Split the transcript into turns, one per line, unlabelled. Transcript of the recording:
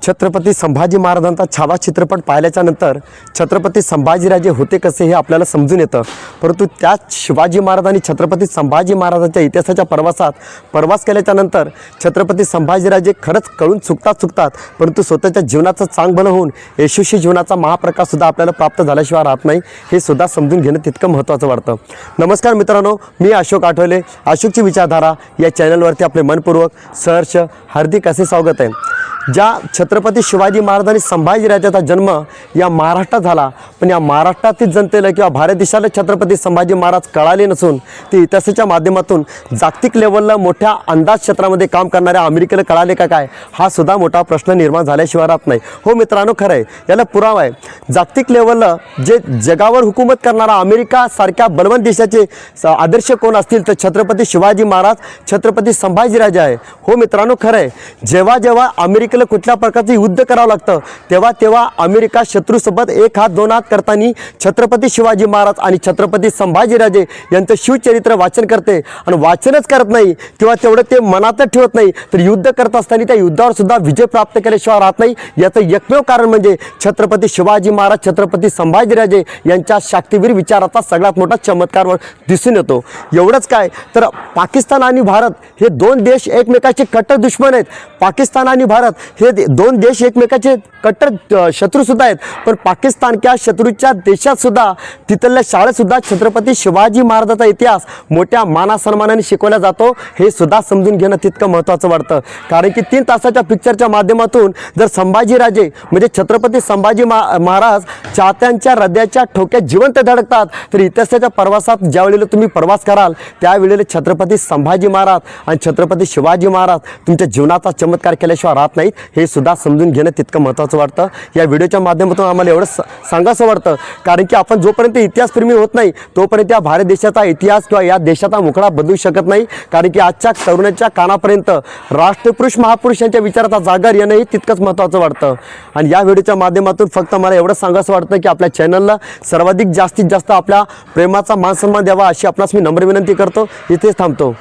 छत्रपती संभाजी महाराजांचा छावा चित्रपट पाहिल्याच्या नंतर छत्रपती संभाजीराजे होते कसे हे आपल्याला समजून येतं। परंतु त्याच शिवाजी महाराज आणि छत्रपती संभाजी महाराजांच्या इतिहासाच्या प्रवास केल्याच्या नंतर छत्रपती संभाजीराजे खरंच कळून चुकतात परंतु स्वतःच्या जीवनाचं चांग भलं होऊन यशस्वी जीवनाचा महाप्रकाश सुद्धा आपल्याला प्राप्त झाल्याशिवाय राहत नाही, हे सुद्धा समजून घेणं तितकं महत्त्वाचं वाटतं। नमस्कार मित्रांनो, मी अशोक आठवले। अशोकची विचारधारा या चॅनलवरती आपले मनपूर्वक सहर्ष हार्दिक असे स्वागत आहे। ज्या छत्रपती शिवाजी महाराज आणि संभाजीराजाचा जन्म या महाराष्ट्रात झाला, पण या महाराष्ट्रातील जनतेला किंवा भारत देशाला छत्रपती संभाजी महाराज कळाले नसून ते इतिहासाच्या माध्यमातून जागतिक लेवलला मोठ्या अंदाज क्षेत्रामध्ये काम करणाऱ्या अमेरिकेला कळाले का काय, हा सुद्धा मोठा प्रश्न निर्माण झाल्याशिवाय राहत नाही। हो मित्रांनो, खरं आहे, याला पुरावा आहे। जागतिक लेवलला जे जगावर हुकूमत करणारा अमेरिका सारख्या बलवान देशाचे आदर्श कोण असतील तर छत्रपती शिवाजी महाराज, छत्रपती संभाजीराजे आहे। हो मित्रांनो, खरं आहे, जेव्हा जेव्हा अमेरिकेला कुठल्या प्रकारचे युद्ध करावं लागतं तेव्हा अमेरिका शत्रूसोबत एक हात दोन हात करताना छत्रपती शिवाजी महाराज आणि छत्रपती संभाजीराजे यांचं शिवचरित्र वाचन करते। आणि वाचनच करत नाही किंवा तेवढं ते मनातच ठेवत नाही, तर युद्ध करत असताना त्या युद्धावर सुद्धा विजय प्राप्त केल्याशिवाय राहत नाही। याचं एकमेव कारण म्हणजे छत्रपती शिवाजी महाराज, छत्रपती संभाजीराजे यांच्या शाक्तिवीर विचाराचा सगळ्यात मोठा चमत्कार दिसून येतो। एवढंच काय, तर पाकिस्तान आणि भारत हे दोन देश एकमेकाचे कट्टर दुश्मन आहेत। पाकिस्तान आणि भारत हे दोन देश एकमेकाचे कट्टर शत्रूसुद्धा आहेत, पण पाकिस्तानच्या शत्रूच्या देशात सुद्धा तिथल्या शाळेत सुद्धा छत्रपती शिवाजी महाराजांचा इतिहास मोठ्या मानासन्मानाने शिकवला जातो, हे सुद्धा समजून घेणं तितकं महत्त्वाचं वाटतं। कारण की 3 तासाच्या पिक्चरच्या माध्यमातून जर संभाजीराजे म्हणजे छत्रपती संभाजी महाराज चाहत्यांच्या हृदयाच्या ठोक्यात जिवंत धडकतात, तर इतिहासाच्या प्रवासात ज्यावेळेला तुम्ही प्रवास कराल त्यावेळेला छत्रपती संभाजी महाराज आणि छत्रपती शिवाजी महाराज तुमच्या जीवनाचा चमत्कार केल्याशिवाय राहत नाहीत, हे सुद्धा समजून घेणं तितकं महत्त्वाचं वाटतं। या व्हिडिओच्या माध्यमातून आम्हाला एवढं सांगायचं वाटतं, कारण की आपण जोपर्यंत इतिहासप्रेमी होत नाही तोपर्यंत या भारत देशाचा इतिहास किंवा या देशाचा मुखडा बदलू शकत नाही। कारण की आजच्या तरुणाच्या कानापर्यंत राष्ट्रपुरुष महापुरुषांच्या विचाराचा जागर येणंही तितकंच महत्त्वाचं वाटतं। आणि या व्हिडिओच्या माध्यमातून फक्त मला एवढं सांगायचं वाटतं की आपल्या चॅनलला सर्वाधिक जास्तीत जास्त आपल्या प्रेमाचा मानसन्मान द्यावा, अशी आपणास मी नम्र विनंती करतो। इथेच थांबतो।